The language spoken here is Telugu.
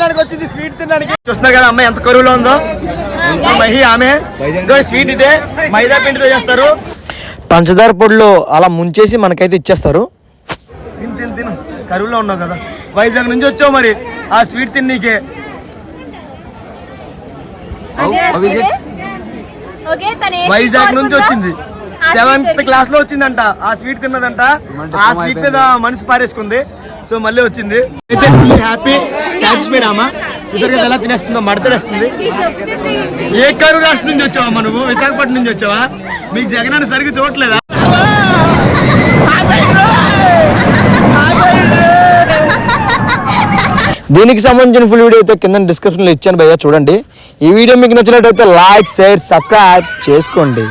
తినడానికి వచ్చింది, స్వీట్ తినడానికి. చూస్తున్నారు కదా అమ్మాయి ఎంత కరువులో ఉందో. మహి ఆమె స్వీట్ ఇదే మైదా పిండితో చేస్తారు. పంచదార పొడిలో అలా ముంచేసి మనకైతే ఇచ్చేస్తారు. తిను కరువులో ఉన్నావు కదా, వైజాగ్ నుంచి వచ్చావు మరి ఆ స్వీట్ తిన్నీకే. వైజాగ్ నుంచి వచ్చింది, 7th క్లాస్ లో వచ్చిందంట. ఆ స్వీట్ తిన్నదంట, ఆ స్వీట్ మీద మనసు పారేసుకుంది. సో మళ్ళీ వచ్చింది. అయితే హ్యాపీ సాటిస్ఫైడ్ అమ్మా. చూసారు కదా ఎలా తినేస్తుందో, మడతడేస్తుంది. ఏ కరువు రాష్ట్రం నుంచి వచ్చావమ్మా నువ్వు? విశాఖపట్నం నుంచి వచ్చావా? మీకు జగన్ సరిగ్గా చూడట్లేదా? దీనికి సంబంధించిన ఫుల్ వీడియో అయితే కింద డిస్క్రిప్షన్లో ఇచ్చాను భయ్యా, చూడండి. ఈ వీడియో మీకు నచ్చినట్టయితే లైక్, షేర్, సబ్స్క్రైబ్ చేసుకోండి.